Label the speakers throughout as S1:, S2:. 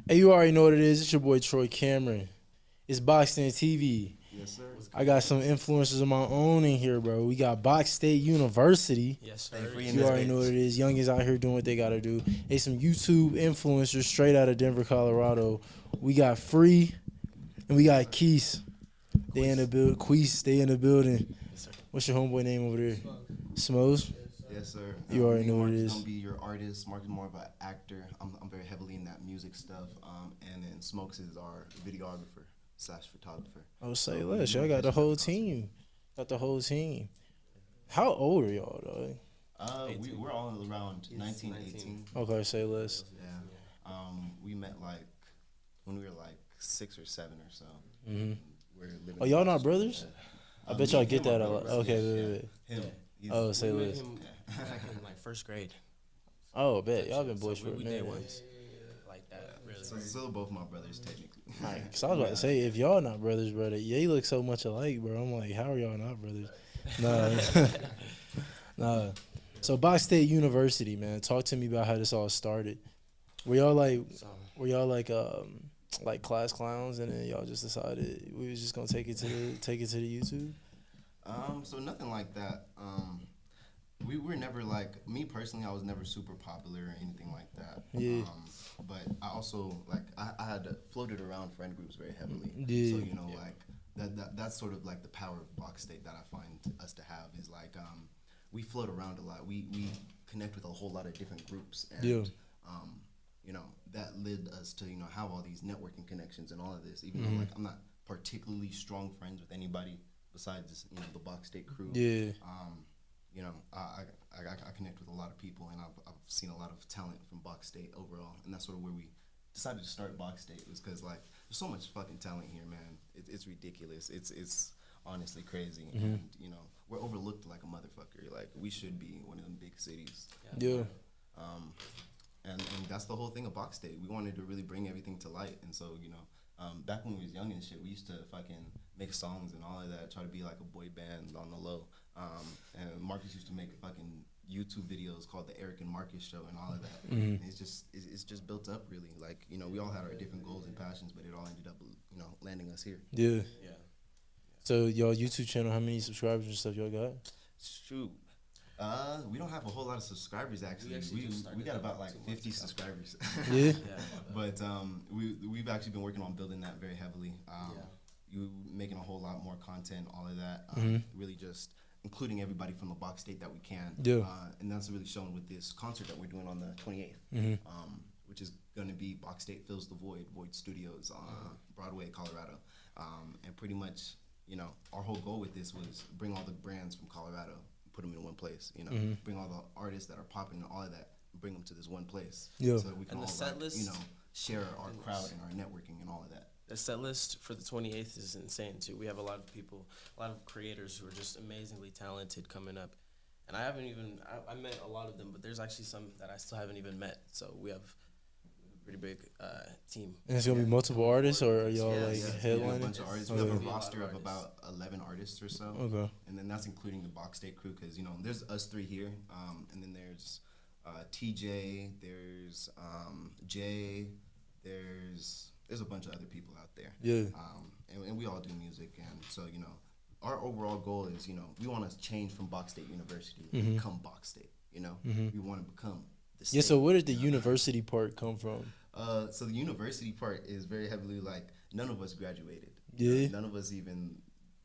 S1: Hey, you already know what it is. It's your boy Troy Cameron. It's Box State TV.
S2: Yes, sir.
S1: I got some influencers of my own in here, bro. We got Box State University.
S3: Yes,
S2: Stay
S3: sir.
S2: free in
S1: You
S2: this
S1: already know what it is. Youngins out here doing what they gotta do. They some YouTube influencers straight out of Denver, Colorado. We got Free and we got Keese. They in the build. Queese, they in the building.
S3: Yes, sir.
S1: What's your homeboy name over there? Smos.
S2: Yes, sir.
S1: You already
S2: me
S1: know
S2: and
S1: what it
S2: Mark
S1: is.
S2: Gonna be your artist. Mark is more of an actor. I'm very heavily in that music stuff. And then Smokes is our videographer / photographer.
S1: Oh, say less. Y'all got the whole team. Got the whole team. How old are y'all, dog?
S2: We're all around 19, 18.
S1: Okay, say less.
S2: Yeah. We met like when we were like 6 or 7 or so.
S1: Mm-hmm.
S2: We're living
S1: Oh, y'all not brothers? I bet y'all
S2: me
S1: get
S2: and
S1: that
S2: my
S1: a lot.
S2: brother,
S1: Okay,
S2: yes,
S1: wait,
S2: yeah.
S1: wait.
S2: Him. He's-
S1: Oh, say
S3: We met
S1: less.
S3: him back in like first grade.
S1: Oh, bet. Y'all been boys
S3: So
S1: for a
S3: we day
S1: minute.
S3: ones. Like that, really.
S2: So still both my brothers technically.
S1: Cause I was about to say, if y'all not brothers, brother, yeah, you look so much alike, bro. I'm like, how are y'all not brothers? Nah, nah. So Box State University, man. Talk to me about how this all started. Were y'all
S3: So,
S1: like class clowns, and then y'all just decided we was just gonna take it to the YouTube?
S2: So nothing like that. We were never like me personally. I was never super popular or anything like that.
S1: Yeah.
S2: But I also like I had floated around friend groups very heavily.
S1: Yeah.
S2: So you know like that's sort of like the power of Box State that I find us to have is like we float around a lot. We connect with a whole lot of different groups and
S1: Yeah.
S2: you know that led us to have all these networking connections and all of this. Even
S1: Mm-hmm.
S2: though like I'm not particularly strong friends with anybody besides the Box State crew.
S1: Yeah.
S2: I connect with a lot of people, and I've seen a lot of talent from Box State overall, and that's sort of where we decided to start Box State was because like there's so much fucking talent here, man. It's ridiculous. It's honestly crazy, and we're overlooked like a motherfucker. Like we should be one of them big cities.
S1: Yeah.
S2: And that's the whole thing of Box State. We wanted to really bring everything to light, and so back when we was young and shit, we used to fucking make songs and all of that, try to be like a boy band on the low. And Marcus used to make fucking YouTube videos called the Eric and Marcus Show and all of that.
S1: Mm-hmm.
S2: And it's just built up really. Like we all had our different goals and passions, but it all ended up landing us here.
S1: Yeah.
S3: yeah.
S1: So y'all YouTube channel, how many subscribers and stuff y'all got?
S2: Shoot. We don't have a whole lot of subscribers actually. We got about like 50 subscribers.
S1: Yeah.
S2: But we've actually been working on building that very heavily. You making a whole lot more content, all of that. Really just including everybody from the Box State that we can.
S1: Yeah.
S2: And that's really shown with this concert that we're doing on the 28th, which is going to be Box State Fills the Void Studios on Broadway, Colorado. And pretty much, our whole goal with this was bring all the brands from Colorado, put them in one place. Bring all the artists that are popping and all of that, bring them to this one place.
S1: Yeah.
S2: So that we can
S3: And the
S2: all
S3: set list?
S2: share our crowd and our networking and all of that.
S3: The set list for the 28th is insane too. We have a lot of people, a lot of creators who are just amazingly talented coming up. And I haven't even, I met a lot of them, but there's actually some that I still haven't even met. So we have a pretty big team.
S1: And it's gonna be multiple artists, or are y'all like
S2: We have a
S1: headlining?
S2: bunch of artists.
S1: Okay.
S2: We have a
S3: Yeah.
S2: roster of
S3: Artists.
S2: about 11 artists or so.
S1: Okay.
S2: And then that's including the Box State crew because, there's us 3 here. And then there's TJ, there's Jay, there's a bunch of other people out there.
S1: Yeah.
S2: And we all do music. And so, our overall goal is, we want to change from Box State University and become Box State, We want to become the state.
S1: Yeah. So where did the university part come from?
S2: So the university part is very heavily like none of us graduated.
S1: Yeah.
S2: None of us even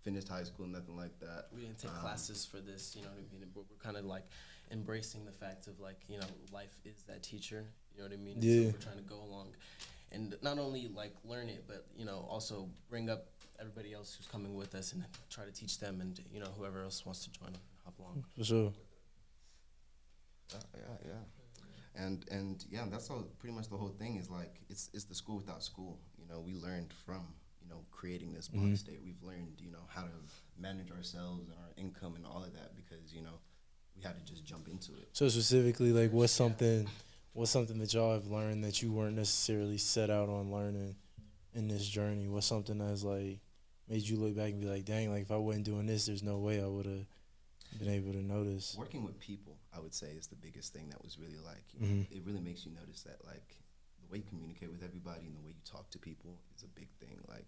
S2: finished high school, nothing like that.
S3: We didn't take classes for this, you know what I mean? But we're kind of like embracing the fact of like, life is that teacher, you know what I mean?
S1: Yeah.
S3: So we're trying to go along and not only like learn it, but, also bring up everybody else who's coming with us and try to teach them and, whoever else wants to join and hop along.
S1: For sure.
S2: Yeah. And yeah, that's all. Pretty much the whole thing is like it's the school without school. We learned from creating this Box State. We've learned how to manage ourselves and our income and all of that because we had to just jump into it.
S1: So specifically, like, what's something that y'all have learned that you weren't necessarily set out on learning in this journey? What's something that's like made you look back and be like, dang, like if I wasn't doing this, there's no way I would have been able to notice.
S2: Working with people, I would say, is the biggest thing that was really like, it really makes you notice that like the way you communicate with everybody and the way you talk to people is a big thing. Like,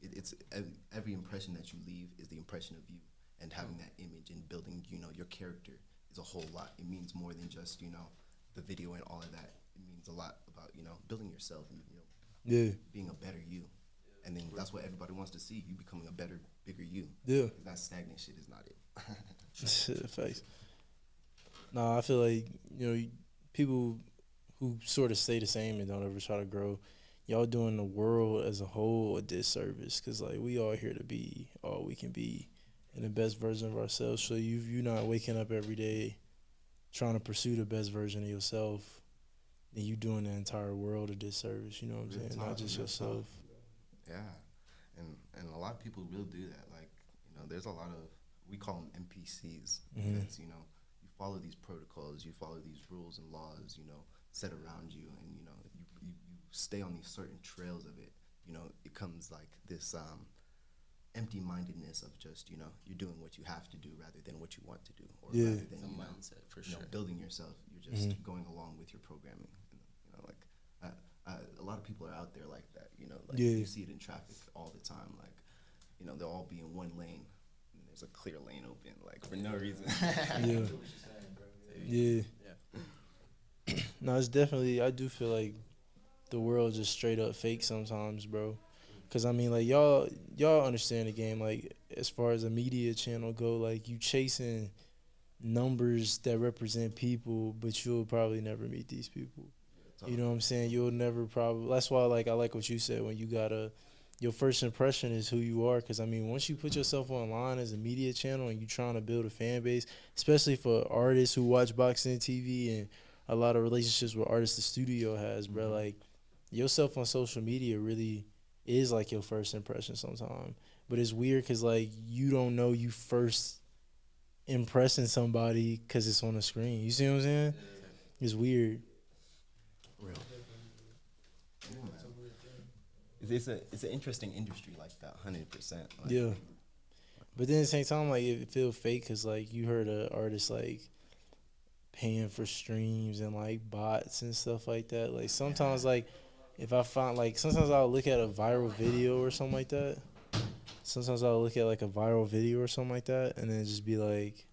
S2: it's every impression that you leave is the impression of you, and having that image and building, your character is a whole lot. It means more than just, the video and all of that. It means a lot about, building yourself and, being a better you. And then that's what everybody wants to see, you becoming a better, bigger you.
S1: Yeah.
S2: That stagnant shit is not it.
S1: Facts. Nah, I feel like, people who sort of stay the same and don't ever try to grow, y'all doing the world as a whole a disservice, because, like, we all here to be all we can be and the best version of ourselves. So you're not waking up every day trying to pursue the best version of yourself, then you doing the entire world a disservice, you know what I'm saying? Not just yourself.
S2: Yeah. And a lot of people will do that. Like, there's a lot of, we call them NPCs, because, you follow these protocols, you follow these rules and laws, set around you, and, you stay on these certain trails of it. It comes like this empty-mindedness of just, you're doing what you have to do rather than what you want to do. Or rather than,
S3: mindset, for sure.
S2: Building yourself. You're just going along with your programming. A lot of people are out there like that, you see it in traffic all the time. Like, they'll all be in one lane, and there's a clear lane open, like, for no reason.
S1: Yeah. No, it's definitely, I do feel like the world just straight up fake sometimes, bro. Because, I mean, like, y'all understand the game. Like, as far as a media channel go, like, you chasing numbers that represent people, but you'll probably never meet these people. You know what I'm saying? You'll never probably. That's why, like, I like what you said when you your first impression is who you are. Because, I mean, once you put yourself online as a media channel and you're trying to build a fan base, especially for artists who watch Box State TV and a lot of relationships with artists the studio has, bro, like, yourself on social media really is like your first impression sometimes. But it's weird because, like, you don't know you first impressing somebody because it's on the screen. You see what I'm saying? It's weird.
S2: Real. It's an interesting industry like that, 100%. Like,
S1: yeah. But then at the same time, like, it feel fake because, like, you heard an artist, like, paying for streams and, like, bots and stuff like that. Like, sometimes, like, if I find, like, sometimes I'll look at a viral video or something like that. Sometimes I'll look at, like, a viral video or something like that and then just be like,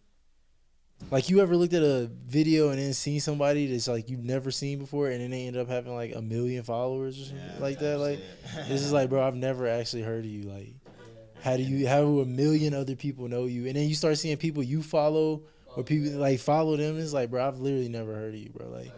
S1: you ever looked at a video and then seen somebody that's, like, you've never seen before and then they end up having, like, 1 million followers or something like that? Like, this is like, bro, I've never actually heard of you. Like, how do 1 million other people know you? And then you start seeing people you follow or people, like, follow them. It's like, bro, I've literally never heard of you, bro. Like,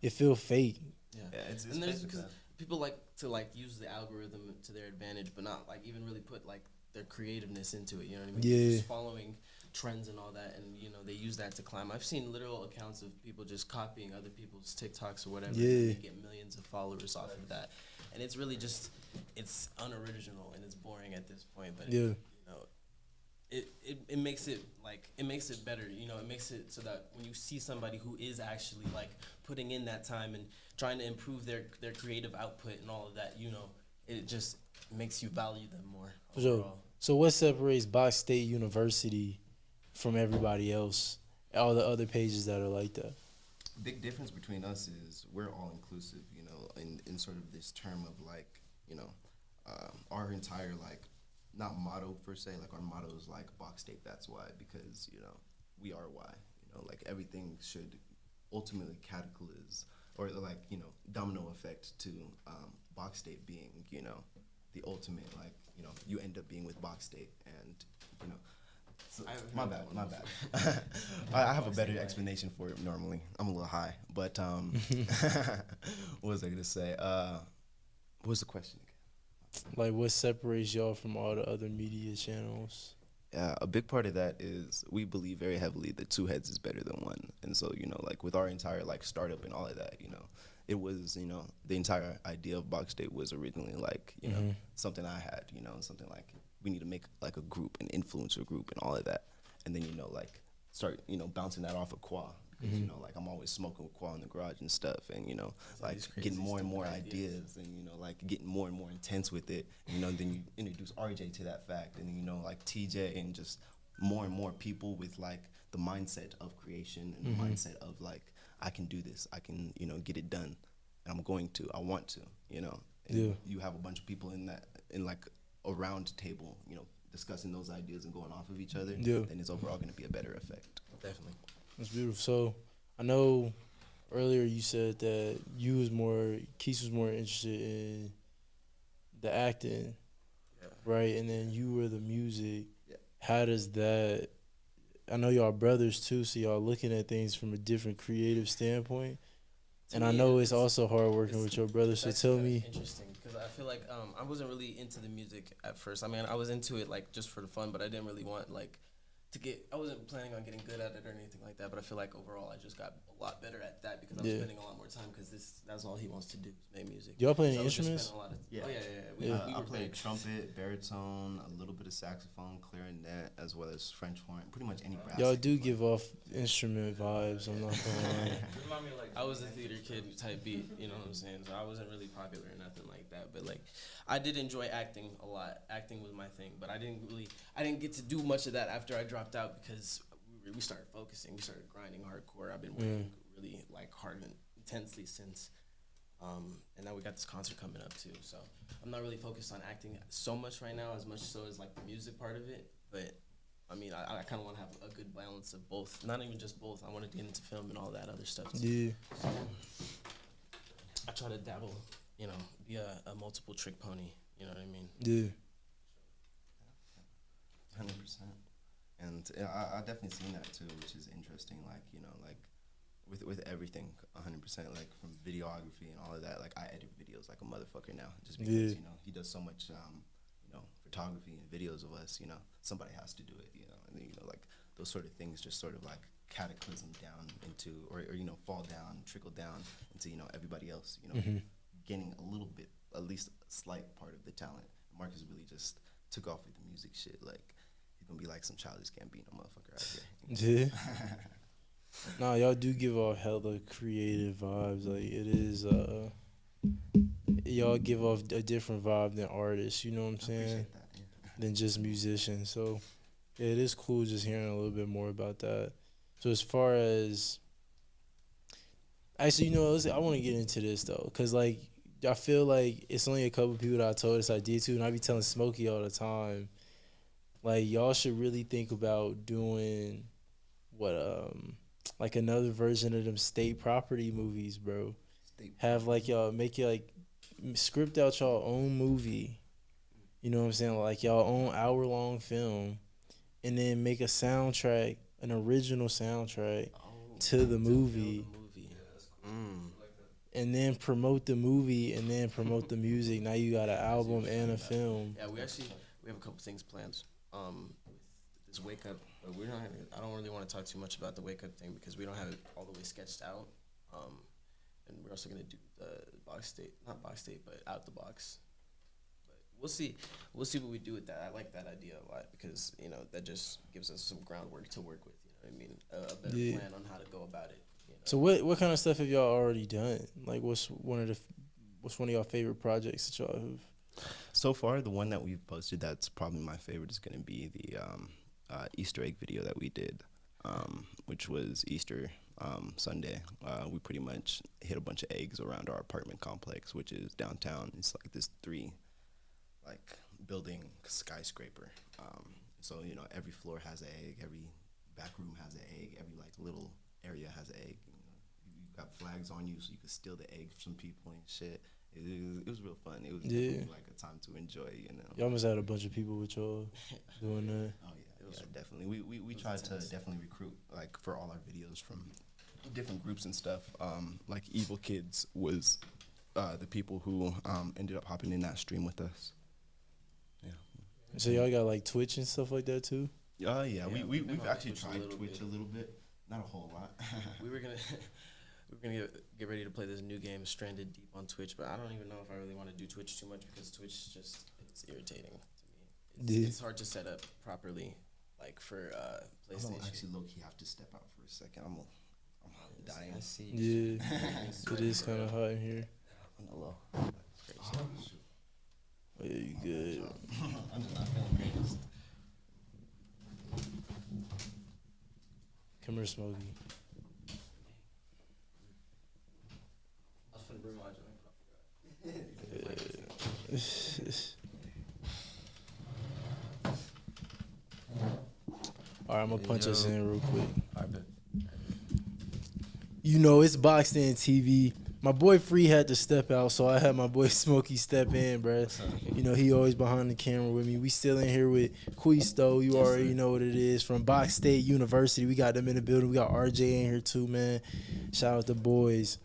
S1: it feels fake.
S2: Yeah, it's
S3: and there's because people like to, like, use the algorithm to their advantage, but not, like, even really put, like, their creativeness into it. You know what I mean?
S1: Yeah.
S3: Just following trends and all that, and they use that to climb. I've seen literal accounts of people just copying other people's TikToks or whatever.
S1: Yeah.
S3: And they get millions of followers off of that, and it's really just it's unoriginal and it's boring at this point. But it makes it better. It makes it so that when you see somebody who is actually, like, putting in that time and trying to improve their creative output and all of that, it just makes you value them more overall.
S1: So what separates Box State University from everybody else, all the other pages that are like that?
S2: Big difference between us is we're all inclusive, in sort of this term of, like, our entire, like, not motto per se, like, our motto is, like, Box State, that's why, because, we are why, like, everything should ultimately cataclysm or, like, domino effect to Box State being, the ultimate, like, you end up being with Box State, and, so, my bad. I have a better explanation for it normally. I'm a little high, but what was I gonna say? What was the question again?
S1: Like, what separates y'all from all the other media channels?
S2: Yeah, a big part of that is we believe very heavily that two heads is better than one, and so like, with our entire, like, startup and all of that, it was the entire idea of Box State was originally, like, something I had, something like, we need to make, like, a group, an influencer group and all of that. And then, like, start, bouncing that off of Qua. Because, like, I'm always smoking with Qua in the garage and stuff. And, like, getting more and more ideas and, like, getting more and more intense with it. Then you introduce RJ to that fact. And then, like, TJ and just more and more people with, like, the mindset of creation and the mindset of, like, I can do this. I can, get it done. and I'm going to. I want to, you know. And
S1: Yeah.
S2: you have a bunch of people in like a round table, you know, discussing those ideas and going off of each other.
S1: Yeah.
S2: Then it's overall going to be a better effect.
S3: Definitely.
S1: That's beautiful. So I know earlier you said that Keith was more interested in the acting,
S3: Yeah.
S1: right? And then you were the music.
S2: Yeah.
S1: How does that? I know y'all brothers too, so y'all looking at things from a different creative standpoint.
S3: To
S1: And I
S3: me,
S1: know it's also hard working
S3: it's-
S1: with your brother. So
S3: That's
S1: tell
S3: kinda
S1: me.
S3: interesting because I feel like I wasn't really into the music at first. I mean, I was into it like just for the fun, but I didn't really want like to get. I wasn't planning on getting good at it or anything like that. But I feel like overall, I just got a lot better at that because I was
S1: Yeah.
S3: spending a lot more time because that's all he wants to do is make music.
S1: Y'all play any
S3: So I was just
S1: instruments?
S3: spending a lot of.
S2: Yeah.
S3: Oh yeah. We
S1: Yeah.
S2: I
S3: were
S2: play
S3: big.
S2: trumpet, baritone, a little bit of saxophone, clarinet, as well as French horn. Pretty much any brass.
S1: Y'all
S2: I
S1: do
S2: can play.
S1: give off instrument vibes. I'm not gonna lie.
S4: Remind me of, like,
S3: I was a theater kid type beat, you know what I'm saying? So I wasn't really popular or nothing like that. But like, I did enjoy acting a lot. Acting was my thing, but I didn't get to do much of that after I dropped out because we started focusing, we started grinding hardcore. I've been working really like hard and intensely since. And now we got this concert coming up too. So I'm not really focused on acting so much right now, as much so as like the music part of it. But I mean, I kind of want to have a good balance of both. Not even just both. I want to get into film and all that other stuff too.
S1: Yeah.
S3: So I try to dabble, you know, be a multiple trick pony. You know what I mean?
S1: Yeah.
S2: 100%. And I definitely seen that too, which is interesting. Like, you know, like with everything, 100%. Like from videography and all of that. Like I edit videos like a motherfucker now, just because
S1: Yeah.
S2: you know he does so much, you know, photography and videos of us. You know, somebody has to do it. You know, and then, you know, like those sort of things just sort of like cataclysm down into, or you know, fall down, trickle down into, you know, everybody else. You know, getting a little bit, at least a slight part of the talent. Marcus really just took off with the music shit. Like he's gonna be like some childish Gambino motherfucker out here.
S1: Yeah. Nah, y'all do give off hella creative vibes. Like it is, y'all give off a different vibe than artists. You know what I'm
S2: I
S1: saying?
S2: appreciate that. Yeah.
S1: Than just musicians. So yeah, it is cool just hearing a little bit more about that. So as far as actually, you know, I want to get into this though, cause like I feel like it's only a couple people that I told this idea to, and I be telling Smokey all the time, like y'all should really think about doing like another version of them state property movies, bro. Have like y'all make it like script out y'all own movie. You know what I'm saying? Like y'all own hour-long film, and then make a soundtrack, an original soundtrack to the movie, and then promote the movie, and then promote the music. Now you got an album and a film.
S3: Yeah, we have a couple things planned. With this wake up, but we're not. I don't really want to talk too much about the wake up thing because we don't have it all the way sketched out. And we're also gonna do the not Box State, but Out the Box. But we'll see. We'll see what we do with that. I like that idea a lot because you know that just gives us some groundwork to work with. You know what I mean? A better plan on how to go about it. You know?
S1: So what kind of stuff have y'all already done? Like what's one of y'all favorite projects that y'all have?
S2: So far, the one that we've posted that's probably my favorite is going to be the Easter egg video that we did, which was Easter Sunday. We pretty much hit a bunch of eggs around our apartment complex, which is downtown. It's like this 3 building skyscraper. So, you know, every floor has an egg, every back room has an egg, every like little area has an egg. You know, you got flags on you so you could steal the egg from people and shit. It was real fun. It was definitely like a time to enjoy, you know.
S1: Y'all must have had a bunch of people with y'all doing that.
S2: Oh yeah, definitely. We tried to definitely recruit like for all our videos from different groups and stuff. Like Evil Kids was the people who ended up hopping in that stream with us. Yeah.
S1: So y'all got like Twitch and stuff like that too?
S2: Yeah, we've
S3: been on
S2: actually
S3: Twitch a
S2: tried
S3: little
S2: Twitch
S3: bit.
S2: a little bit, not a whole lot.
S3: We were gonna get ready to play this new game, Stranded Deep, on Twitch, but I don't even know if I really want to do Twitch too much because Twitch it's irritating to me. It's hard to set up properly, like for
S2: I
S3: PlayStation.
S2: don't actually low key have to step out for a second. I'm dying.
S3: I see.
S1: Yeah, it is kind of hot in here.
S2: On the low.
S1: Oh, yeah, you good.
S2: I'm just not feeling great.
S1: Come here, Smokey.
S3: I was finna bring my
S1: All right, I'm gonna punch us in real quick.
S4: I bet.
S1: You know, it's Box State TV. My boy Free had to step out, so I had my boy Smokey step in, bruh. You know, he always behind the camera with me. We still in here with Quisto. You already know what it is. From Box State University. We got them in the building. We got RJ in here too, man. Shout out the boys.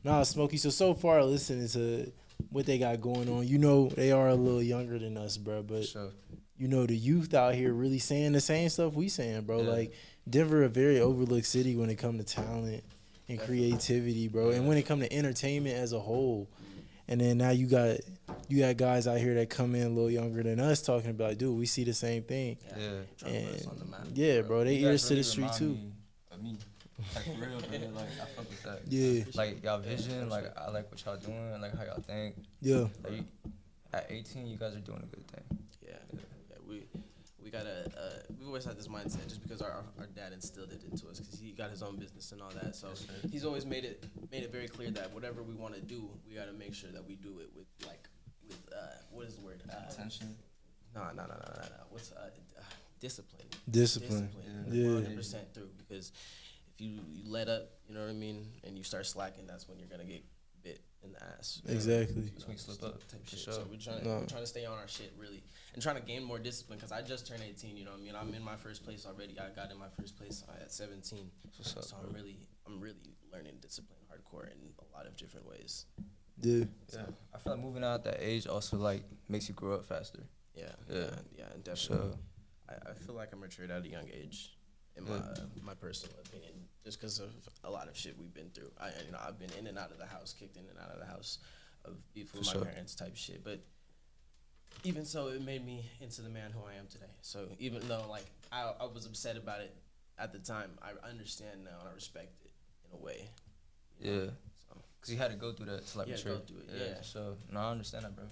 S1: Nah, Smokey, so far listening to what they got going on, you know they are a little younger than us, bro. But,
S4: Sure.
S1: you know, the youth out here really saying the same stuff we saying, bro.
S4: Yeah.
S1: Like, Denver a very overlooked city when it comes to talent and creativity, bro. And when it comes to entertainment as a whole. And then now you got guys out here that come in a little younger than us talking about, dude, we see the same thing.
S4: Yeah.
S3: Trying to put us on the map.
S1: Yeah, bro, they
S4: You
S1: ears
S4: guys
S1: to the
S4: really
S1: street
S4: remind
S1: too.
S4: me of me. Like for real, bro. Like I fuck with that.
S1: Yeah,
S4: Like y'all vision, like I like what y'all doing, like how y'all think.
S1: yeah.
S4: Like at 18, you guys are doing a good thing.
S3: Yeah, we gotta. We always had this mindset just because our dad instilled it into us because he got his own business and all that. So he's always made it very clear that whatever we want to do, we gotta make sure that we do it with what is the word?
S4: Attention.
S3: No. What's discipline?
S1: Discipline. Yeah.
S3: 100% through because if you let up, you know what I mean, and you start slacking, that's when you're gonna get bit in the ass.
S1: Exactly.
S4: That's when you slip up.
S3: Type
S4: For
S3: shit.
S4: sure.
S3: So we're trying to stay on our shit really and trying to gain more discipline because I just turned 18. You know what I mean? I'm in my first place already. I got in my first place at 17.
S4: What's up,
S3: So I'm really learning discipline hardcore in a lot of different ways.
S1: Yeah.
S4: Yeah. I feel like moving out at that age also like makes you grow up faster.
S3: Yeah, definitely.
S4: Sure.
S3: I feel like I matured at a young age, in my personal opinion, just because of a lot of shit we've been through. I've been in and out of the house, kicked in and out of the house, of beef with my parents type shit. But even so, it made me into the man who I am today. So even though like I was upset about it at the time, I understand now and I respect it in a way.
S4: Yeah.
S3: So,
S4: Cause you had to go through that to like mature.
S3: go through it. Yeah.
S4: So no, I understand that, bro.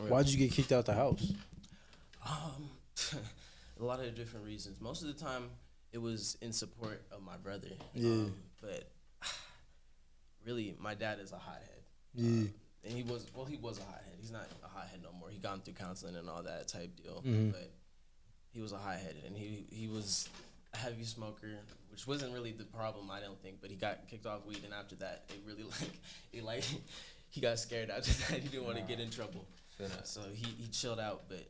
S1: Why'd you get kicked out the house?
S3: A lot of different reasons. Most of the time, it was in support of my brother.
S1: Yeah.
S3: But really, my dad is a hothead.
S1: Yeah.
S3: And he was a hothead. He's not a hothead no more. He gone through counseling and all that type deal.
S1: Mhm.
S3: But he was a hothead, and he was a heavy smoker, which wasn't really the problem, I don't think. But he got kicked off weed, and after that, it really he got scared after that. He didn't want to get in trouble. So he chilled out, but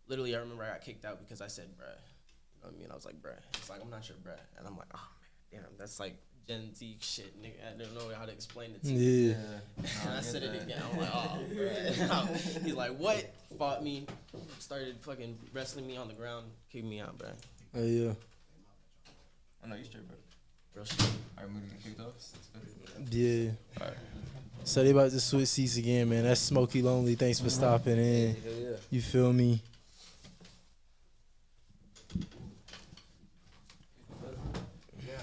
S3: literally I remember I got kicked out because I said bruh. You know what I mean? I was like bruh. It's like I'm not your bruh. And I'm like, oh man, damn, that's like Gen Z shit, nigga. I don't know how to explain it to you.
S1: Yeah.
S3: And I said it again. I'm like, oh bruh. He's like, what? Fought me, started fucking wrestling me on the ground, kicked me out, bruh.
S1: Oh yeah.
S4: I know you straight, bro.
S3: Real shit.
S4: Alright, moving to kicked off.
S1: Yeah.
S4: Alright.
S1: So they about to switch seats again, man. That's Smokey Lonely. Thanks for stopping in.
S4: Yeah.
S1: You feel me?
S2: Yeah.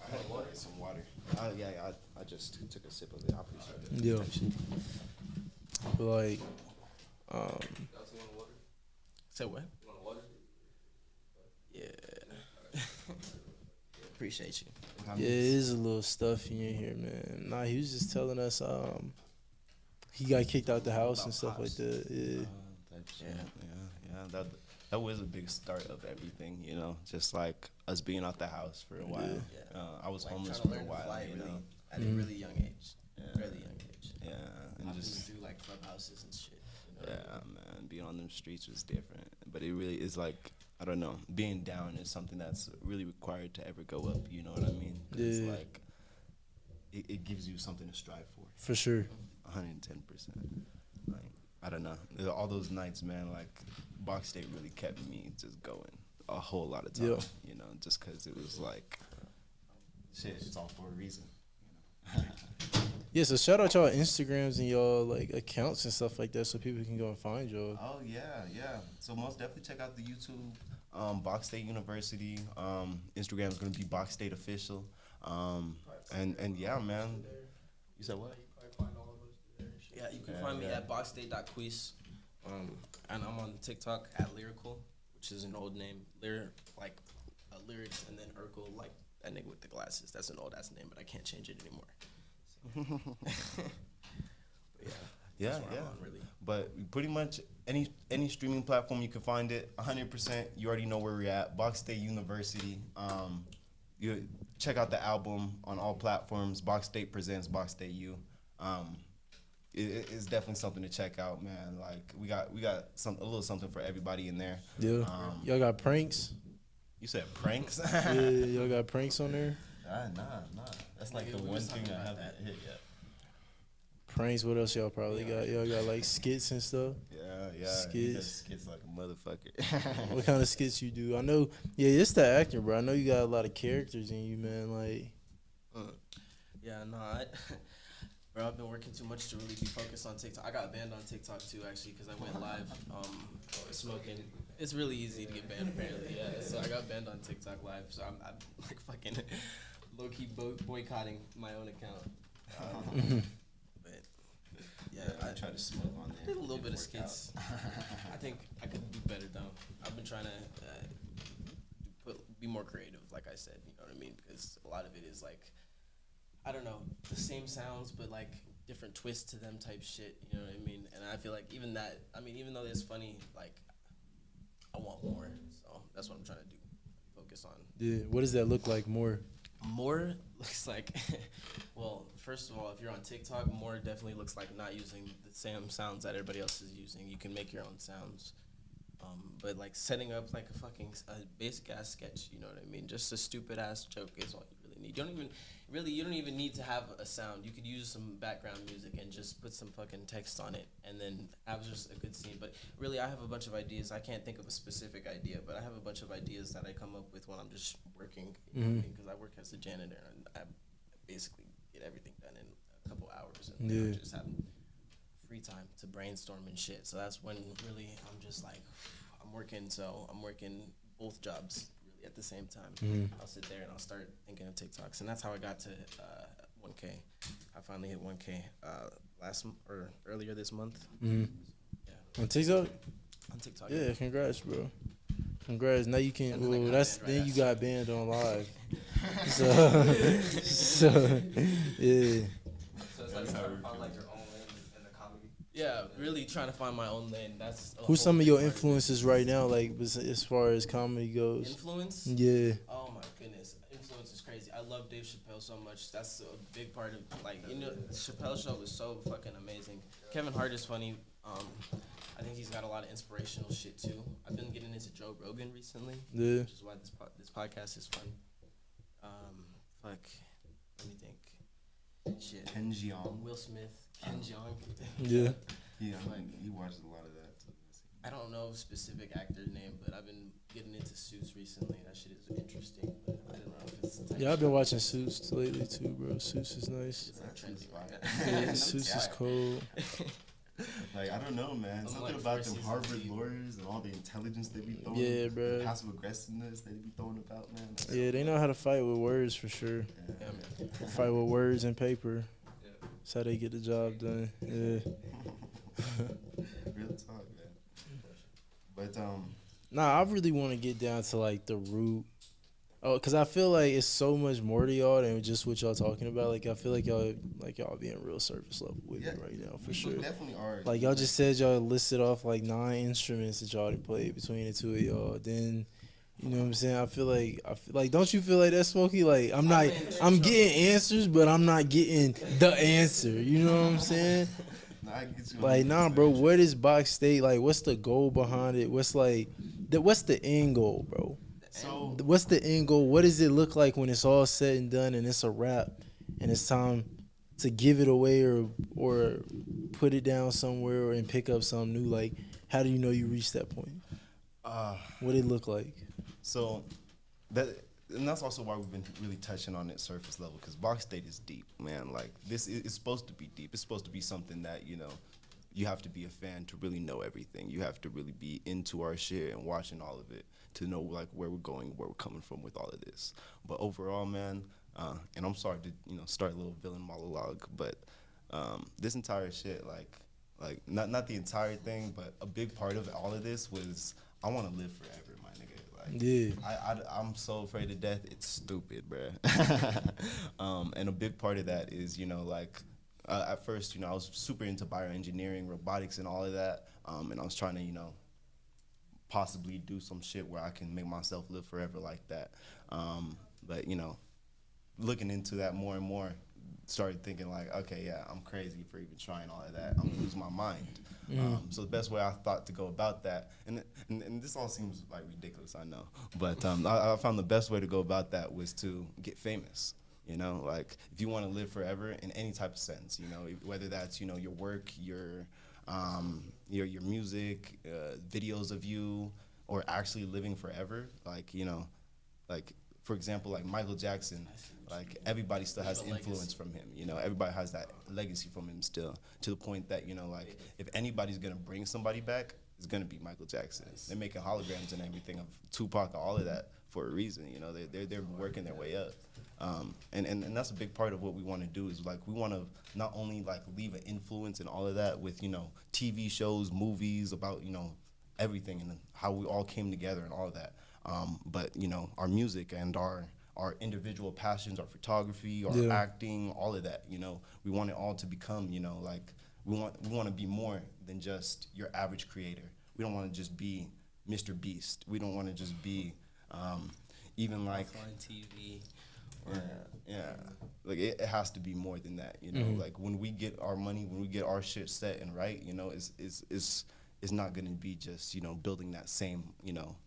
S2: I had water. Some water. I just took a sip of it. I appreciate it.
S1: Yeah. But like,
S3: Say what? Yeah. Appreciate you.
S1: yeah, it is a little stuffy in here, man. Nah, he was just telling us he got kicked out the house and stuff like that. Yeah.
S2: That was a big start of everything, you know. Just like us being out the house for a while.
S3: Yeah.
S2: I was
S3: Like,
S2: homeless
S3: trying
S2: for
S3: to
S2: a
S3: learn to
S2: while,
S3: fly
S2: you know.
S3: at a really young age.
S2: Yeah.
S3: Really young age.
S2: Yeah, and
S3: I've
S2: just
S3: been through like clubhouses and shit. You know?
S2: yeah, man, being on them streets was different. But it really is like, I don't know, being down is something that's really required to ever go up. You know what I mean? It's
S1: Yeah.
S2: like it gives you something to strive for.
S1: For sure.
S2: 110%. Like, I don't know. All those nights, man, like, Box State really kept me just going a whole lot of time,
S1: Yeah.
S2: you know, just because it was like, shit, it's all for a reason.
S1: Yeah, so shout out y'all Instagrams and y'all like accounts and stuff like that so people can go and find y'all.
S2: Oh, yeah. So most definitely check out the YouTube, Box State University. Instagram is going to be Box State Official. And yeah, man. You said what?
S3: Yeah, you can find me at boxstate.quiz. And I'm on TikTok at Lyrical, which is an old name. Lyrics and then Urkel, like that nigga with the glasses. That's an old ass name, but I can't change it anymore. So. But yeah.
S2: Yeah,
S3: That's where
S2: yeah.
S3: I'm on, really.
S2: But pretty much any streaming platform you can find it. 100%. You already know where we're at. Box State University. You check out the album on all platforms. Box State presents Box State U. It's definitely something to check out, man. Like we got a little something for everybody in there.
S1: Yeah. Y'all got pranks?
S2: You said pranks?
S1: Yeah, y'all got pranks on there?
S2: Nah. That's like
S3: Nigga,
S2: the
S3: we
S2: one
S3: was
S2: thing
S3: talking
S2: I
S3: about
S2: haven't hit yet.
S1: Pranks, what else y'all probably got? Y'all got like skits and stuff?
S2: Yeah.
S1: Skits.
S2: Skits like a motherfucker.
S1: What kind of skits you do? I know, yeah, it's the acting, bro. I know you got a lot of characters in you, man. Like,
S3: Yeah, no, bro, I've been working too much to really be focused on TikTok. I got banned on TikTok too, actually, because I went live smoking. It's really easy to get banned, apparently. Yeah, so I got banned on TikTok live. So I'm like fucking low key boycotting my own account. But yeah,
S2: I try to smoke on there.
S3: I did a little bit of skits. I think I could do better though. I've been trying to be more creative, like I said. You know what I mean? Because a lot of it is like, I don't know, the same sounds, but like different twists to them type shit. You know what I mean? And I feel like even that, I mean, even though it's funny, like I want more. So that's what I'm trying to do. Focus on.
S1: yeah, what does that look like more?
S3: More looks like, well, first of all, if you're on TikTok, more definitely looks like not using the same sounds that everybody else is using. You can make your own sounds. But like setting up like a basic ass sketch, you know what I mean? Just a stupid ass joke is all you really need. You don't even need to have a sound. You could use some background music and just put some fucking text on it and then have just a good scene. But really, I have a bunch of ideas. I can't think of a specific idea, but I have a bunch of ideas that I come up with when I'm just working. You know what I mean? Because I work as a janitor and I basically get everything done in a couple hours and
S1: Yeah.
S3: I just have free time to brainstorm and shit. So that's when really I'm just like, I'm working both jobs really at the same time. I'll sit there and I'll start thinking of TikToks, and that's how I got to 1K. I finally hit 1K earlier this month. Yeah,
S1: On TikTok?
S3: on TikTok.
S1: Yeah, congrats, bro. Congrats. Now you can.
S3: And then I
S1: Well,
S3: got
S1: that's
S3: banned right
S1: then you
S3: after.
S1: got banned on live. So yeah.
S4: So it's like trying to find like your own lane in the comedy.
S3: Yeah, really trying to find my own lane. That's a
S1: Who's
S3: whole
S1: some of
S3: big
S1: your
S3: part it.
S1: influences right now? Like as far as comedy goes.
S3: Influence?
S1: Yeah.
S3: Oh my goodness, influence is crazy. I love Dave Chappelle so much. That's a big part of like Chappelle's show was so fucking amazing. Kevin Hart is funny. I think he's got a lot of inspirational shit too. I've been getting into Joe Rogan recently,
S1: Yeah.
S3: which is why this podcast is fun. Let me think. Shit.
S2: Ken Jeong.
S3: Will Smith, Ken Jeong.
S1: Yeah.
S2: Yeah, he watched a lot of that. So.
S3: I don't know a specific actor's name, but I've been getting into Suits recently. That shit is interesting, but I don't know if it's the type
S1: Yeah,
S3: of
S1: I've been
S3: shit-
S1: watching Suits lately too, bro. Suits is nice.
S3: It's like
S2: Suits
S3: trendy right
S2: fire.
S3: now.
S1: Yeah, Suits is cold.
S2: Like, I don't know, man.
S3: I'm
S2: Something
S3: like
S2: about
S3: first
S2: them
S3: season
S2: Harvard
S3: deep.
S2: lawyers and all the intelligence they be throwing.
S1: Yeah,
S2: the
S1: bro.
S2: passive aggressiveness they be throwing about, man. That's
S1: Yeah, they know how to fight with words for sure.
S2: Yeah.
S3: Yeah, man.
S1: Fight with words and paper. That's how they get the job done. Yeah.
S2: Real talk, man. But
S1: Nah, I really want to get down to like the root. Oh, cause I feel like it's so much more to y'all than just what y'all talking about. Like I feel like y'all being real surface level with
S2: yeah,
S1: me right now for
S2: we
S1: sure.
S2: definitely are.
S1: Like y'all just said y'all listed off like 9 instruments that y'all done played between the two of y'all. Then you know what I'm saying? I feel like don't you feel like that, Smokey? Like I'm getting answers, but I'm not getting the answer. You know what I'm saying?
S2: Nah, I get you
S1: Like,
S2: 100%.
S1: nah, bro, what is Box State? Like, what's the goal behind it? What's the end goal, bro?
S2: So
S1: What's the end goal? What does it look like when it's all said and done and it's a wrap and it's time to give it away or put it down somewhere and pick up something new? Like, how do you know you reached that point? What it look like?
S2: So that's also why we've been really touching on it surface level, because Box State is deep, man. Like this is supposed to be deep. It's supposed to be something that, you know, you have to be a fan to really know everything. You have to really be into our shit and watching all of it to know like where we're going, where we're coming from with all of this. But overall, man, and I'm sorry to, you know, start a little villain monologue, but this entire shit, like not the entire thing, but a big part of all of this was I want to live forever, my nigga. Like,
S1: Yeah.
S2: I'm so afraid of death. It's stupid, bruh. And a big part of that is, you know, like at first, I was super into bioengineering, robotics, and all of that, and I was trying to, possibly do some shit where I can make myself live forever like that. But looking into that more and more, started thinking like, okay, yeah, I'm crazy for even trying all of that. I'm gonna lose my mind. So the best way I thought to go about that, and this all seems like ridiculous, I know, but I found the best way to go about that was to get famous. Like if you want to live forever in any type of sense, whether that's your work, your music, videos of you, or actually living forever, like like for example, like Michael Jackson, like everybody still has influence from him. Everybody has that legacy from him still, to the point that like if anybody's gonna bring somebody back, it's gonna be Michael Jackson. They're making holograms and everything of Tupac, all of that for a reason. They're working their way up. And that's a big part of what we want to do, is like we want to not only like leave an influence and all of that with TV shows, movies about everything and how we all came together and all of that, but our music and our individual passions, our photography, our acting, all of that, we want it all to become like we want to be more than just your average creator. We don't want to just be Mr. Beast. We don't want to just be even like
S3: offline TV.
S2: Yeah. Like it has to be more than that, Like when we get our money, when we get our shit set and right, it's not gonna be just building that same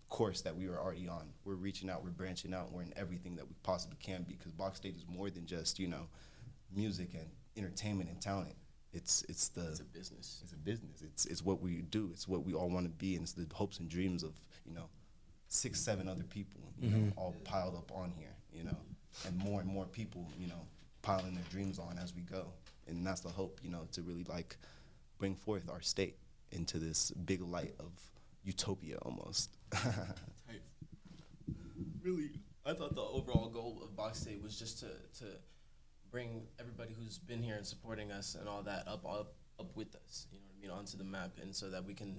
S2: course that we were already on. We're reaching out, we're branching out, we're in everything that we possibly can be, because Box State is more than just music and entertainment and talent. It's a business. It's a business. It's what we do. It's what we all want to be, and it's the hopes and dreams of 6, 7 other people, all piled up on here, and more people, piling their dreams on as we go. And that's the hope, to really like bring forth our state into this big light of utopia almost.
S3: Really, I thought the overall goal of Box State was just to bring everybody who's been here and supporting us and all that up with us, onto the map, and so that we can,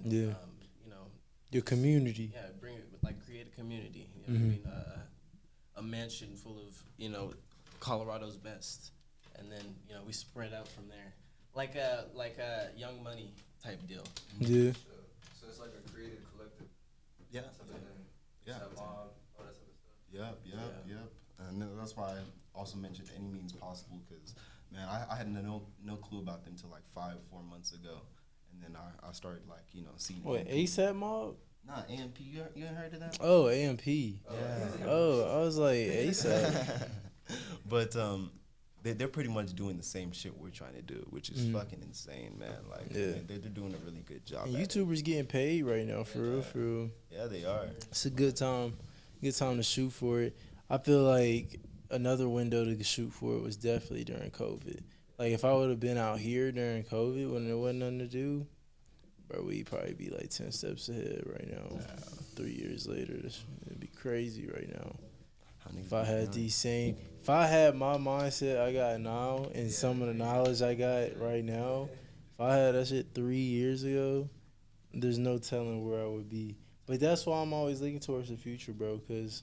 S1: your community.
S3: Yeah, bring it, like create a community. A mansion full of Colorado's best, and then we spread out from there, like a Young Money type deal.
S1: Yeah.
S4: So it's like a creative collective.
S2: Yeah.
S4: Yeah. Mob, all that type of stuff.
S2: Yep. And that's why I also mentioned Any Means Possible, because man, I had no clue about them till like 4 months ago, and then I started like seeing.
S1: What, ASAP Mob?
S2: Nah, AMP. You ain't heard of that?
S1: Oh, AMP.
S2: Yeah.
S1: Oh, I was like ASAP.
S2: But they're pretty much doing the same shit we're trying to do, which is fucking insane, man. Like man, they're doing a really good job.
S1: And
S2: at
S1: YouTubers getting paid right now, for real.
S2: Yeah, they are.
S1: It's a good time to shoot for it. I feel like another window to shoot for it was definitely during COVID. Like if I would have been out here during COVID when there wasn't nothing to do, bro, we'd probably be like 10 steps ahead right now. Yeah. 3 years later, it'd be crazy right now. If I had my mindset I got now and some of the knowledge I got right now, if I had that shit 3 years ago, there's no telling where I would be. But that's why I'm always looking towards the future, bro, because,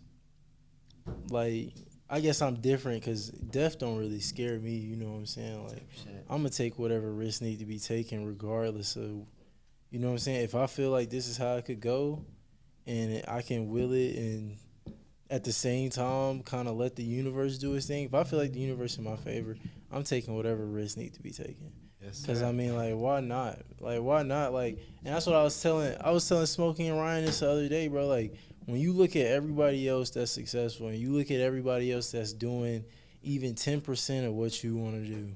S1: like, I guess I'm different because death don't really scare me, you know what I'm saying? Like, I'm going to take whatever risks need to be taken regardless of, you know what I'm saying? If I feel like this is how it could go and I can will it and at the same time kind of let the universe do its thing, if I feel like the universe is in my favor, I'm taking whatever risks need to be taken. Because, I mean, like, why not? Like, why not? Like, and that's what I was telling Smokey and Ryan this the other day, bro. Like, when you look at everybody else that's successful and you look at everybody else that's doing even 10% of what you want to do,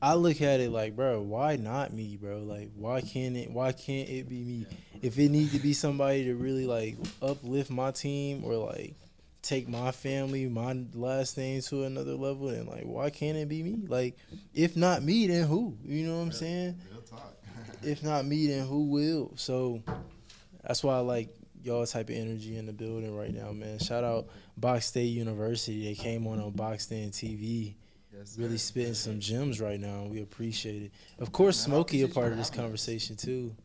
S1: I look at it like, bro, why not me, bro? Like, why can't it be me? If it need to be somebody to really, like, uplift my team or, like, take my family, my last name to another level, then, like, why can't it be me? Like, if not me, then who? You know what I'm saying?
S2: Real talk.
S1: If not me, then who will? So that's why I like y'all type of energy in the building right now, man. Shout out Box State University. They came on Box State TV. Yes, really spitting some gems right now. We appreciate it. Of course, Smokey a part of this conversation too.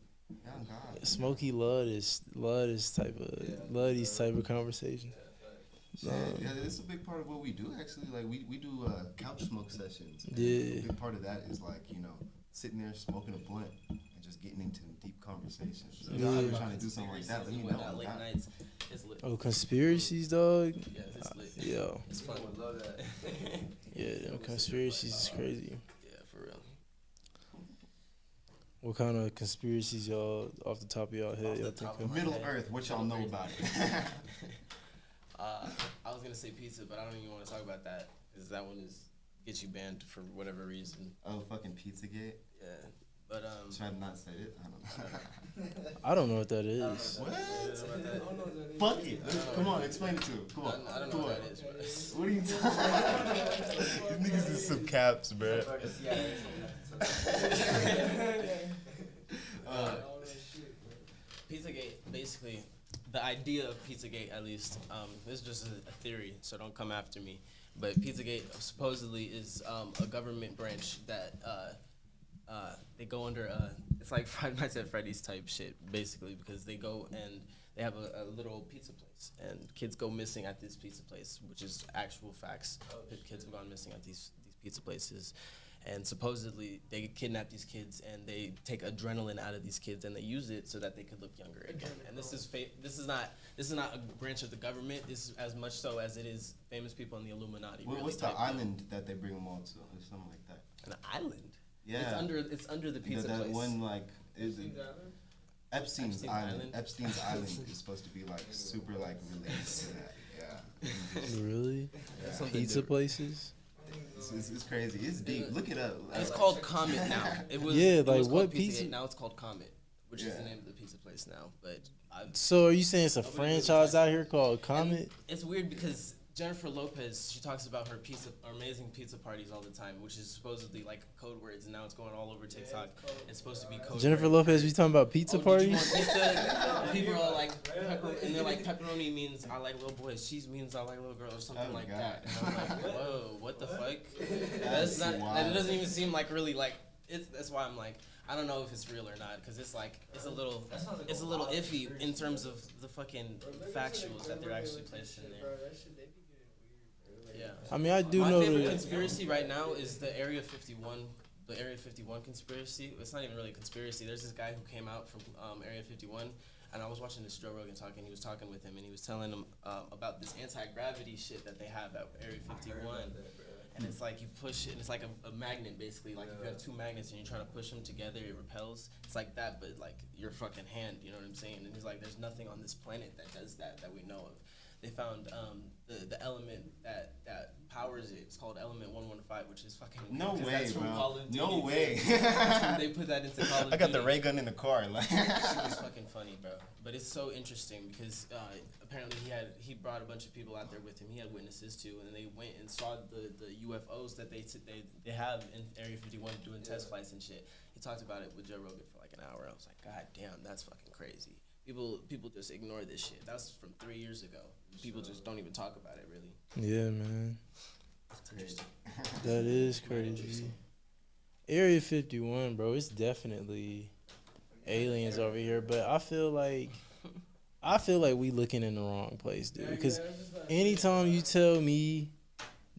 S1: Smokey love these type of conversations.
S2: Yeah, it's a big part of what we do actually. Like we do couch smoke sessions. And
S1: Yeah.
S2: a big part of that is like sitting there smoking a blunt and just getting into deep conversations. So if you're trying to do something like that, let me know.
S3: Late nights, it's lit.
S1: Oh, conspiracies, dog.
S3: Yeah, it's lit.
S1: Yo,
S3: It's fun.
S4: I would love that.
S1: yeah, them conspiracies is crazy.
S3: Yeah, for real.
S1: What kind of conspiracies y'all, off the top of y'all head, y'all think of?
S2: Middle Earth, what y'all know about it?
S3: I was gonna say pizza, but I don't even want to talk about that because that one gets you banned for whatever reason.
S2: Oh, fucking Pizzagate.
S3: Yeah, but
S2: Should I have not said it? I don't know.
S1: I don't know what that is.
S2: What? Fuck it. Come on, explain it to him. Come on.
S3: I don't know what that is, bro.
S2: What are you talking about? These niggas is some caps, bro.
S3: Pizzagate, basically, the idea of Pizzagate, at least, this is just a theory, so don't come after me. But Pizzagate supposedly is a government branch that they go under. It's like Five Nights at Freddy's type shit, basically, because they go and they have a little pizza place, and kids go missing at this pizza place, which is actual facts. Kids have gone missing at these pizza places. And supposedly they kidnap these kids and they take adrenaline out of these kids and they use it so that they could look younger again. And this is not a branch of the government. This is as much so as it is famous people in the Illuminati.
S2: What's the island that they bring them all to, or something like that?
S3: An island.
S2: Yeah.
S3: It's under the pizza
S2: that
S3: place.
S2: one like is it Epstein's Island. Epstein's Island is supposed to be like super like related to that. Yeah.
S1: Really?
S3: Yeah.
S1: Pizza places?
S2: It's crazy. It's deep. Look it up.
S3: It's called Comet now. It was
S1: what
S3: called
S1: pizza?
S3: Now it's called Comet, which is the name of the pizza place now. But
S1: So are you saying it's a franchise out here called Comet?
S3: it's weird because Jennifer Lopez, she talks about her amazing pizza parties all the time, which is supposedly like code words, and now it's going all over TikTok. It's supposed to be code
S1: Jennifer
S3: words.
S1: Lopez, we talking about pizza
S3: Did you want
S1: parties?
S3: pizza? People are like, and they're like, pepperoni means I like little boys, cheese means I like little girls, or something like that. And I'm like, whoa, what the fuck? That's not. That doesn't even seem like really like. That's why I'm like, I don't know if it's real or not, because it's like it's a little iffy in terms of the fucking factuals that they're actually placed in there. Yeah.
S1: I mean, I do
S3: My
S1: know
S3: favorite
S1: that.
S3: conspiracy right now is the Area 51. The Area 51 conspiracy. It's not even really a conspiracy. There's this guy who came out from Area 51, and I was watching this Joe Rogan talking. He was talking with him, and he was telling him about this anti-gravity shit that they have at Area 51. And it's like you push it, and it's like a magnet, basically. Like if you have two magnets and you're trying to push them together, it repels. It's like that, but like your fucking hand, you know what I'm saying? And he's like, there's nothing on this planet that does that we know of. They found the element that powers it. It's called element 115, which is fucking
S2: No way,
S3: that's from
S2: bro.
S3: Call of Duty
S2: No
S3: too.
S2: way.
S3: They put that into Call of Duty.
S2: I got the ray gun in the car. Like.
S3: It was fucking funny, bro. But it's so interesting because apparently he brought a bunch of people out there with him. He had witnesses too, and they went and saw the UFOs that they have in Area 51 doing test flights and shit. He talked about it with Joe Rogan for like an hour. I was like, God damn, that's fucking crazy. People just ignore this shit. That's from 3 years ago. People just don't even talk about it, really.
S1: Yeah, man.
S3: It's interesting.
S1: That is crazy. Area 51, bro, it's definitely aliens over here, but I feel like we looking in the wrong place, dude. Because anytime you tell me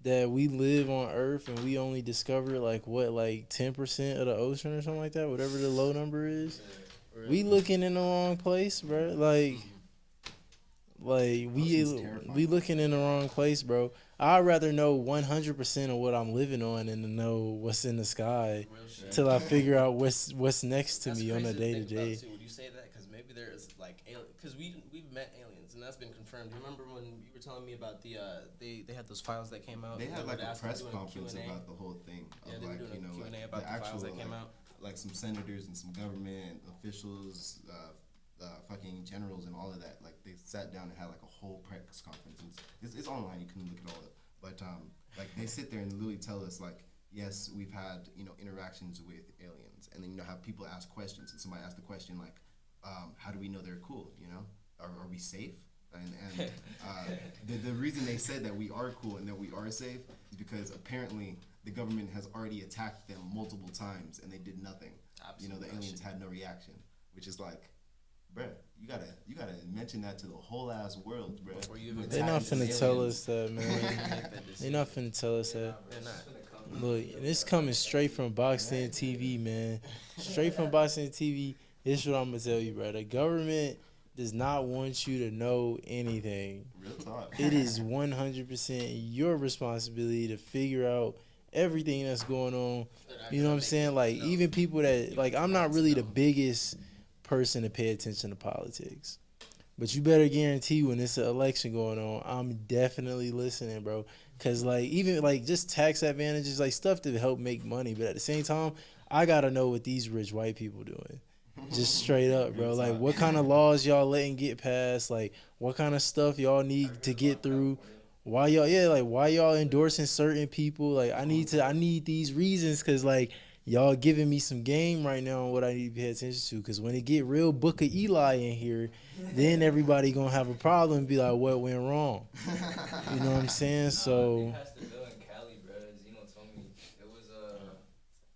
S1: that we live on Earth and we only discover like 10% of the ocean or something like that, whatever the low number is, we looking in the wrong place, bro. Like we looking in the wrong place, bro. I'd rather know 100% of what I'm living on than to know what's in the sky till I figure out what's next to me on a day to day.
S3: Would you say that? Because maybe there is like because we've met aliens and that's been confirmed. You remember when you were telling me about the they had those files that came out?
S2: They had like a press conference
S3: Q&A.
S2: about the whole thing.
S3: Yeah,
S2: Of
S3: they were
S2: like,
S3: doing
S2: you know,
S3: a Q&A
S2: like
S3: about
S2: the
S3: the
S2: actual
S3: files that came
S2: like,
S3: out.
S2: like some senators and some government officials, fucking generals and all of that. Like they sat down and had like a whole press conference. It's online. You can look it all up. But like they sit there and literally tell us like, yes, we've had interactions with aliens, and then have people ask questions, and somebody asked the question like, how do we know they're cool? Are we safe? And the reason they said that we are cool and that we are safe is because apparently the government has already attacked them multiple times and they did nothing.
S3: Absolutely.
S2: The aliens had no reaction, which is like, bruh, you gotta mention that to the whole ass world, bro.
S3: Before you even
S1: They
S3: tap
S1: not
S3: into
S1: finna
S3: aliens.
S1: tell us that, man.
S3: Make that
S1: They
S3: decision.
S1: not finna tell us that.
S3: They're not.
S1: Look, this coming straight from Box State TV, man. Straight from Box State TV. This is what I'm gonna tell you, bro. The government does not want you to know anything.
S2: Real talk.
S1: It is 100% your responsibility to figure out everything that's going on. You know what I'm saying? Like, even people that, like, I'm not really the biggest person to pay attention to politics. But you better guarantee when it's an election going on, I'm definitely listening, bro. Because, like, even, like, just tax advantages, like, stuff to help make money. But at the same time, I got to know what these rich white people doing. Just straight up, bro. Like, what kind of laws y'all letting get passed? Like, what kind of stuff y'all need to get through? Why y'all endorsing certain people? Like, I need these reasons because, like, y'all giving me some game right now on what I need to pay attention to. Because when it get real Book of Eli in here, then everybody gonna have a problem and be like, what went wrong? You know what I'm saying? So,
S4: Passed the bill in Cali, bro. Zeno told me it was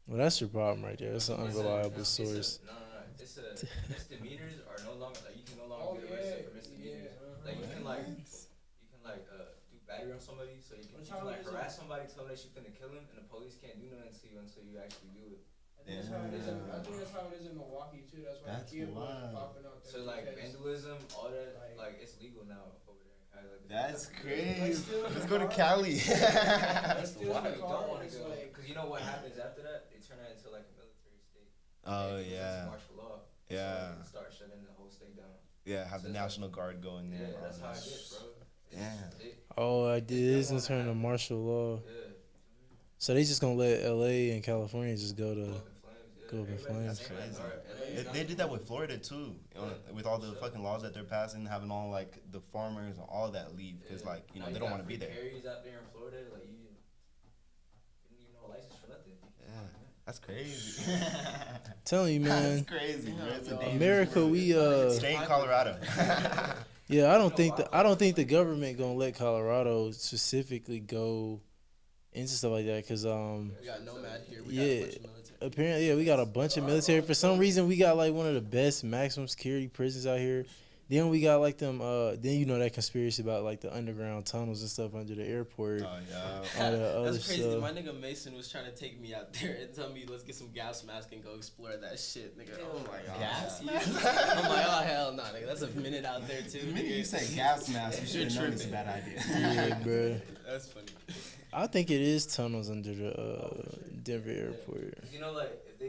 S1: well, that's your problem right there. That's an unreliable source.
S4: No. It's misdemeanors are no longer like you can no longer get arrested for misdemeanors. Like you can do battery on somebody, so you can like harass somebody, tell them that you finna kill him, and the police can't do nothing to you until you actually do it.
S5: I think that's how it is in Milwaukee too. That's why
S2: That's
S5: the kid was
S2: wild.
S5: popping out there.
S4: So like
S5: because-
S4: vandalism, all that, like it's legal now over there in Cali. Like,
S2: That's
S5: Like,
S2: crazy.
S5: still in
S2: Let's
S5: the
S2: go to
S5: car.
S2: Cali.
S4: That's
S5: Still in
S4: why
S5: the
S4: you
S5: car,
S4: don't want to
S5: it's
S4: go.
S5: like-
S4: Because you know what happens after that? They turn that into like a military state.
S2: Oh,
S4: Because
S2: yeah.
S4: It's martial law.
S2: Yeah.
S4: So they start shutting the whole state down.
S2: Yeah, have the National Guard go in there.
S4: Yeah, that's how it gets, bro.
S2: Yeah.
S1: Oh, it is in turn to martial law.
S4: Yeah.
S1: So they just gonna let LA and California just go to
S4: Go up in flames. Yeah.
S1: go up in
S4: Everybody-
S1: flames.
S2: That's crazy.
S4: Alright,
S2: They did that with Florida too, with all the fucking laws that they're passing, having all like the farmers and all that leave because like you know
S4: Now
S2: they don't
S4: got
S2: want to be
S4: free
S2: there.
S4: carries out there in Florida, like you didn't even know a license for nothing.
S2: Yeah, that's crazy.
S1: Telling you, man.
S2: That's crazy, bro. It's a dangerous
S1: America,
S2: world.
S1: we
S2: Stay in Colorado.
S1: yeah, I don't think the government gonna let Colorado specifically go into stuff like that because
S3: We got Nomad here. We
S1: Yeah.
S3: got a bunch of military.
S1: apparently we got a bunch of military. For some reason, we got like one of the best maximum security prisons out here. Then we got like them. Then you know that conspiracy about like the underground tunnels and stuff under the airport.
S2: Oh yeah.
S1: All the other
S3: That's crazy.
S1: stuff.
S3: My nigga Mason was trying to take me out there and tell me let's get some gas mask and go explore that shit, nigga. Oh my god.
S2: Gas
S3: Yeah. I'm like, oh hell no, nigga. That's a minute out there too.
S2: The minute
S3: nigga.
S2: you said gas mask, you
S3: You're
S2: should have known it's a
S3: tripping.
S2: bad idea.
S1: Yeah, bro.
S3: That's funny.
S1: I think it is tunnels under the Denver airport.
S4: Cause you know, like if the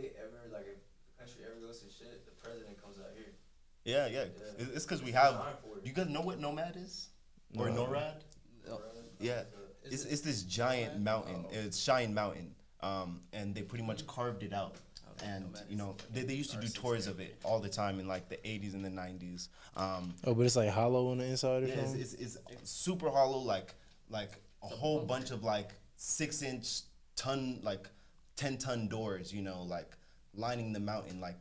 S4: country ever goes to shit, the president comes out here.
S2: Yeah. It's because we have. You guys know what Nomad is? Or
S1: No.
S2: NORAD?
S3: No.
S2: Yeah. It's this giant mountain. It's Cheyenne Mountain. And they pretty much carved it out. And you know they used to do tours of it all the time in like the 80s and the 90s.
S1: Oh, but it's like hollow on the inside or
S2: Yeah,
S1: something.
S2: it's super hollow, like a whole bunch of like 6-inch ton, like 10-ton doors, you know, like lining the mountain, like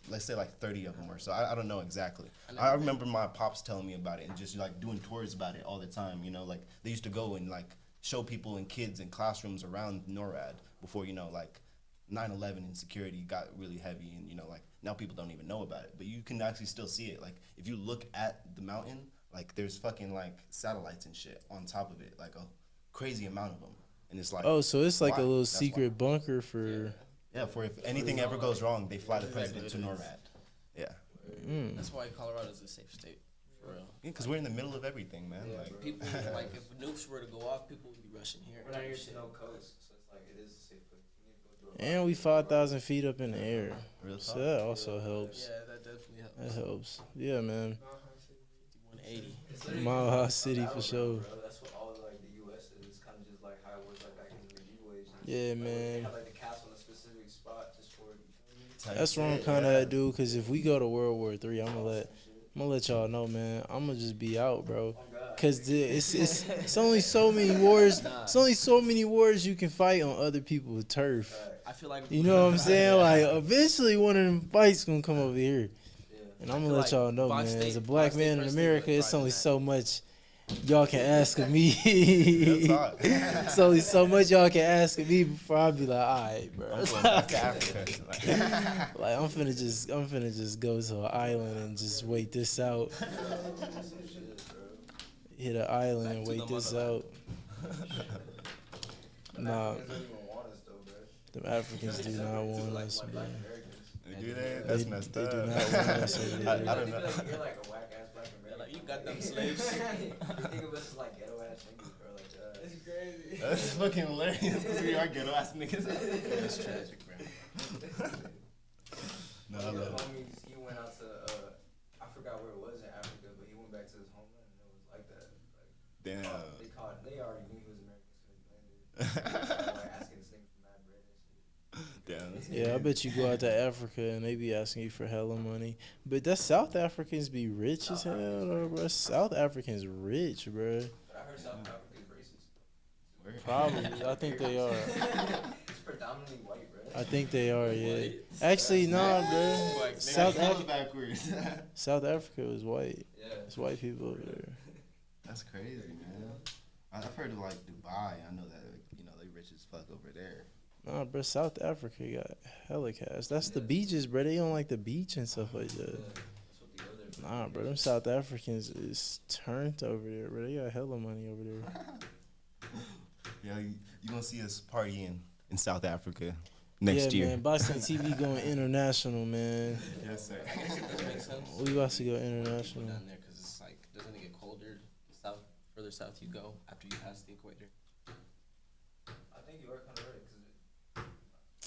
S2: let's say like 30 of them or so. I don't know exactly. I remember my pops telling me about it and just like doing tours about it all the time. You know, like they used to go and like show people and kids in classrooms around NORAD before you know like 9/11 and security got really heavy and you know like now people don't even know about it, but you can actually still see it. Like if you look at the mountain, like there's fucking like satellites and shit on top of it, like a crazy amount of them, and it's like
S1: Oh, so it's like
S2: why?
S1: a little
S2: That's
S1: secret bunker for.
S2: yeah, for if anything ever goes wrong, they fly the president to NORAD. Yeah,
S3: That's why Colorado's a safe state. For real.
S2: because we're in the middle of everything, man.
S4: Yeah,
S2: Like
S3: People like if nukes were to go off, people would be rushing here.
S4: We're not here to no coast, so it's like it is a safe place. You need to go through a
S1: And we 5,000 feet up in the air,
S2: real
S1: so
S2: talk.
S1: that also helps.
S3: Yeah, that definitely helps.
S1: That helps. Yeah, man.
S3: 180.
S4: It's literally
S1: Mile High
S4: like
S1: City for
S4: battleground,
S1: sure.
S4: Bro. That's what all like the U.S. is. It's kind of just like how it was like back in the medieval age.
S1: Yeah,
S4: Like,
S1: man.
S4: They have like the castle in a specific spot just for you feel me?
S1: That's what I'm kind of at, dude. Because if we go to World War III, I'm gonna let y'all know, man. I'm gonna just be out, bro.
S4: Oh God.
S1: Cause it's only so many wars. It's only so many wars you can fight on other people's turf.
S3: I feel like
S1: You know what I'm saying? Like eventually one of them fights gonna come over here,
S4: Yeah.
S1: and I'm
S3: feel
S1: gonna let
S3: like
S1: y'all know,
S3: Box
S1: man.
S3: State-
S1: As a black
S3: Box State
S1: man in
S3: Presley
S1: America,
S3: would
S1: it's
S3: thrive in
S1: only
S3: that.
S1: so much y'all can ask of me.
S2: That's
S1: It's only so much y'all can ask of me before I be like, all right, bro.
S2: I'm going back to Africa.
S1: Like I'm finna just go to an island and just wait this out. Hit an island
S3: Back
S1: and
S3: to
S1: wait
S3: the
S1: this
S3: motherland.
S1: out. Nah,
S4: Africans don't even want us though, bro.
S1: them Africans do not want
S3: Like
S1: us, bro.
S3: Black Americans.
S2: Do they? That's messed
S1: They
S2: up.
S1: do not want us over there.
S2: I don't know.
S4: You're like a whack ass Black
S3: They're
S4: American.
S3: like, you got them slaves.
S4: You think of us as like ghetto ass niggas, bro? Like,
S5: It's crazy.
S2: That's fucking hilarious because we are ghetto ass niggas.
S3: It's tragic, bro.
S2: No, I
S4: one of your
S2: love it.
S4: homies, he went out to, I forgot where it was in Africa, but he went back to his homeland and it was like that. Like,
S2: Damn.
S4: they already knew he was American, so he landed. Like asking this nigga for mad bread and shit.
S2: Damn. that's
S1: Yeah, I
S2: crazy.
S1: bet you go out to Africa and they be asking you for hella money. But that South Africans be rich as hell, though, bro. South Africans rich, bro.
S4: But I heard South Africa is racist.
S2: Word.
S1: Probably. I think they are.
S4: It's predominantly white, bro.
S1: I think they are, yeah. Actually, nah, bro.
S3: Like,
S1: South
S2: Hella
S1: Africa,
S2: backwards.
S1: South Africa was white.
S4: Yeah.
S1: It's white people over there.
S2: That's crazy, man. I've heard of like Dubai. I know that they rich as fuck over there.
S1: Nah, bro. South Africa got hella cash. That's the beaches, bro. They don't like the beach and stuff like that.
S4: That's what they go there for.
S1: Nah, bro. Them South Africans is turned over there, bro. They got hella money over there.
S2: Yeah, you gonna see us partying in South Africa next
S1: yeah,
S2: year.
S1: man. Box State TV going international, man.
S2: Yes, sir.
S3: Does that make sense?
S1: We about to go
S3: Go
S1: international.
S3: down there because it's like, doesn't it get colder south, further south you go after you pass the equator?
S4: I think you are kind of right.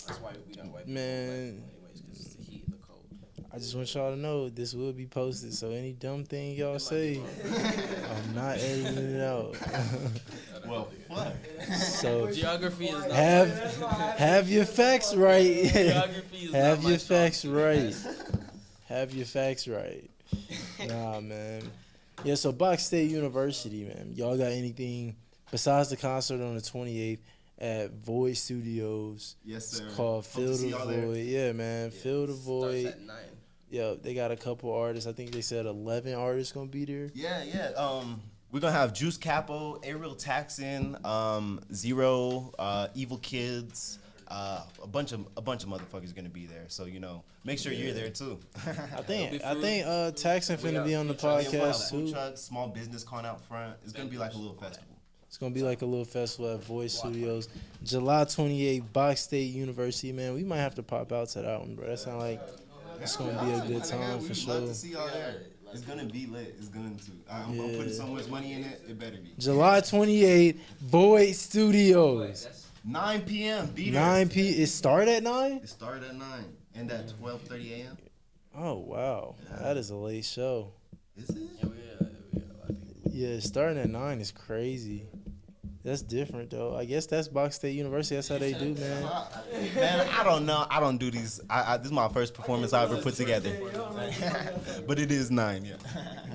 S3: That's why we got white people.
S1: Man.
S3: Anyways, because it's the heat and the cold.
S1: I just want y'all to know this will be posted, so any dumb thing y'all say, I'm not editing it out.
S2: Well, fuck.
S1: So
S3: Geography is not
S1: have your facts right.
S3: Geography is
S1: Have
S3: not my
S1: your
S3: strong
S1: facts
S3: suit,
S1: right.
S3: guys.
S1: Have your facts right. Nah, man. Yeah, so Box State University, man. Y'all got anything besides the concert on the 28th at Void Studios?
S2: Yes, sir.
S1: It's called
S2: Hope to
S1: Fill
S2: see
S1: the
S2: y'all there.
S1: Void. Yeah, man. Fill the
S3: Starts
S1: Void.
S3: at 9.
S1: Yeah, they got a couple artists. I think they said 11 artists gonna be there.
S2: Yeah. We're gonna have Juice Capo, Ariel Taxon, Zero, Evil Kids, a bunch of motherfuckers gonna be there. So make sure you're there too.
S1: I think
S3: It'll be food.
S1: Taxon
S3: We
S1: finna
S3: got
S1: be on the
S3: food trucks.
S2: We'll have
S1: podcast
S2: food
S1: too.
S2: trucks, small business con out front. It's gonna be like a little festival.
S1: It's gonna be like a little festival at Void Studios, July 28th, Box State University. Man, we might have to pop out to that one, bro. That sound like it's gonna be a good time for
S2: We'd love
S1: sure.
S2: to see y'all there. It's gonna be lit. It's going to. I'm
S1: Yeah.
S2: putting so much money in it. It better be.
S1: July 28th, Void Studios.
S2: 9 p.m. Be there.
S1: 9 p. It start at 9.
S2: It started at 9 and at 12:30 a.m.
S1: Oh wow, that is a late show.
S2: Is it?
S3: Yeah, we got a lot of people.
S1: Yeah, starting at 9 is crazy. That's different though. I guess that's Box State University. That's how they do, man.
S2: Man, I don't know. I don't do these. This is my first performance I ever put together. But it is 9, yeah.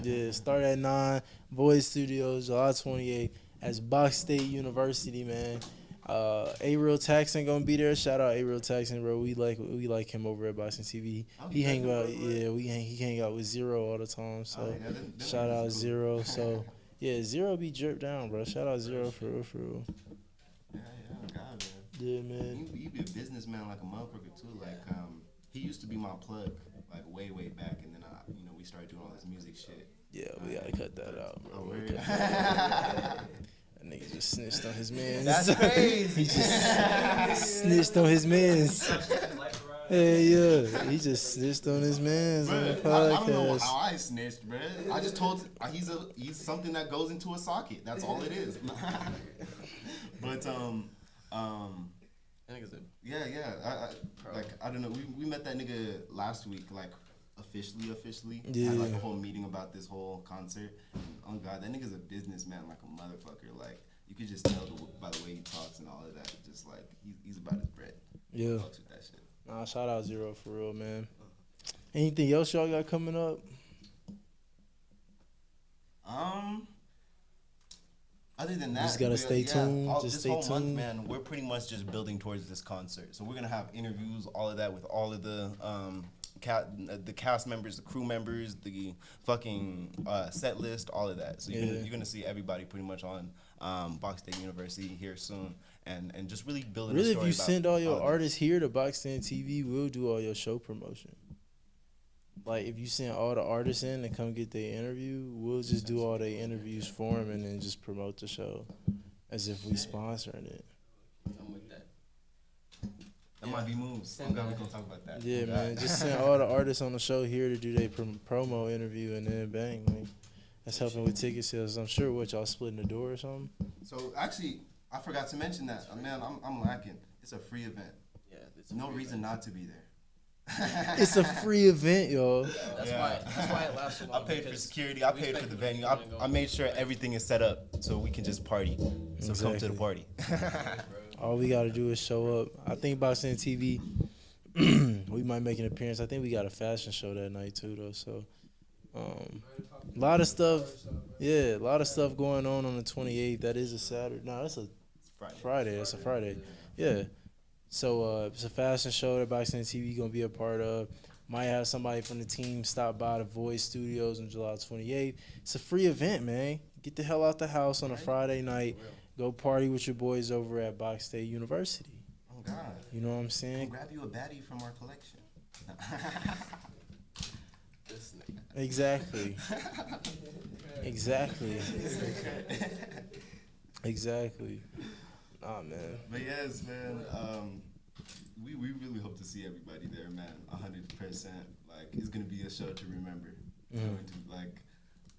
S1: Yeah, start at 9. Void Studios, July 28th. As Box State University, man. A-Real Taxon gonna be there. Shout out A-Real Taxon, bro. We like him over at Boxing TV. He hang out, he hang out with Zero all the time. So shout out Zero. So yeah, Zero be dripped down, bro. Shout out Zero for real, for real.
S2: Yeah, God, man.
S1: Yeah, man.
S2: You be a businessman like a motherfucker too. Like, he used to be my plug, like way back, and then we started doing all this music shit.
S1: Yeah, we gotta cut that out, bro.
S2: Oh,
S1: We
S2: word.
S1: gotta cut that out. That nigga just snitched on his mans.
S2: That's crazy.
S1: He just snitched on his mans. Yeah. He just snitched on his mans on the
S2: Bruh, I don't know
S1: podcast.
S2: how I snitched, bro. I just told he's something that goes into a socket. That's all it is. But
S3: I think it's a
S2: yeah. I don't know. We met that nigga last week, like officially.
S1: Yeah.
S2: Had like a whole meeting about this whole concert. And, oh God, that nigga's a businessman like a motherfucker. Like you could just tell by the way he talks and all of that. Just like he's about his bread.
S1: Yeah.
S2: Fucks with that shit.
S1: Nah, shout out Zero for real, man. Anything else y'all got coming up?
S2: Other than that,
S1: Just gotta stay tuned. Just
S2: this
S1: stay
S2: whole month,
S1: tuned.
S2: man, we're pretty much just building towards this concert. So we're gonna have interviews, all of that, with all of the the cast members, the crew members, the fucking set list, all of that. So you're gonna see everybody pretty much on Box State University here soon, and just really building.
S1: Really,
S2: a
S1: if
S2: story
S1: you
S2: about
S1: send all your
S2: of that.
S1: artists here to Box State TV, we'll do all your show promotion. Like, if you send all the artists in and come get their interview, we'll just do all their interviews for them and then just promote the show as if we sponsoring it.
S3: I'm with that.
S2: That might be moves. I'm glad we're gonna talk about that.
S1: Yeah,
S2: Oh, God.
S1: man. Just send all the artists on the show here to do their promo interview and then bang, man. That's helping with ticket sales. I'm sure what y'all splitting the door or something.
S2: So actually, I forgot to mention that. Man, I'm lacking. It's a free event.
S3: Yeah, it's a
S2: No
S3: free
S2: reason
S3: event.
S2: not to be there.
S1: It's a free event, y'all.
S3: That's
S2: Yeah.
S3: why it lasts so
S2: I
S3: long.
S2: paid for
S3: because
S2: security. I
S3: we
S2: paid for
S3: expect
S2: the
S3: people to
S2: venue.
S3: come and go.
S2: I made sure everything is set up so we can just party. So come to the
S1: Exactly.
S2: party.
S1: All we gotta do is show up. I think Box State TV, we might make an appearance. I think we got a fashion show that night too, though. So, a lot of stuff. Yeah, a lot of stuff going on the 28th. That is a Saturday. No, that's a Friday. That's a Friday. Yeah. So it's a fashion show that Box State TV gonna be a part of. Might have somebody from the team stop by the Void Studios on July 28th. It's a free event, man. Get the hell out the house on a Friday night. Go party with your boys over at Box State University.
S2: Oh God.
S1: You know what I'm
S2: We'll
S1: saying?
S2: grab you a baddie from our collection.
S3: This nigga.
S1: Exactly. Exactly. Exactly. Nah, man.
S2: But yes, man. We really hope to see everybody there, man. 100%. Like, it's gonna be a show to remember. Going to, like,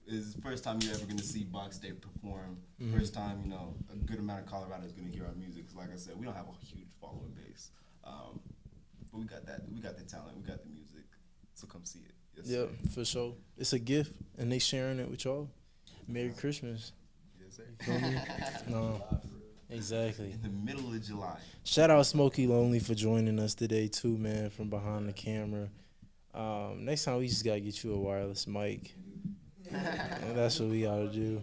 S2: it's the first time you're ever gonna see Box State perform. First time, you know, a good amount of Colorado is gonna hear our music. 'Cause like I said, we don't have a huge following base, but we got that. We got the talent. We got the music. So come see it. Yes,
S1: Yep,
S2: sir.
S1: for sure. It's a gift, and they sharing it with y'all. Merry Christmas.
S2: Yes, sir.
S1: Feel me? No. Exactly.
S2: In the middle of July.
S1: Shout out Smokey Lonely for joining us today too, man, from behind the camera. Next time we just gotta get you a wireless mic. And that's what we gotta do.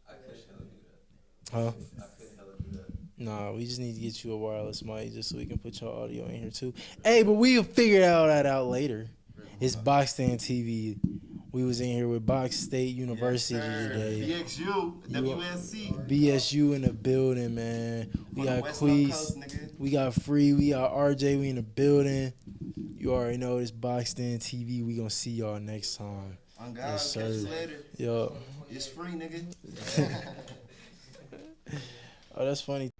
S4: I couldn't hella do that.
S1: Huh?
S4: I couldn't hella do that.
S1: Nah, we just need to get you a wireless mic just so we can put your audio in here too. Hey, but we'll figure all that out later. It's Box Stand TV. We was in here with Box State University today.
S2: BXU, WSC.
S1: BSU in the building, man. We
S2: On the
S1: got
S2: West
S1: Queez.
S2: Coast, nigga.
S1: We got Free. We got RJ. We in the building. You already know this Box Stand TV. We gonna see y'all next time.
S2: On God,
S1: Yes,
S2: catch you
S1: sir.
S2: later.
S1: Yo.
S2: It's free, nigga.
S1: Oh, that's funny.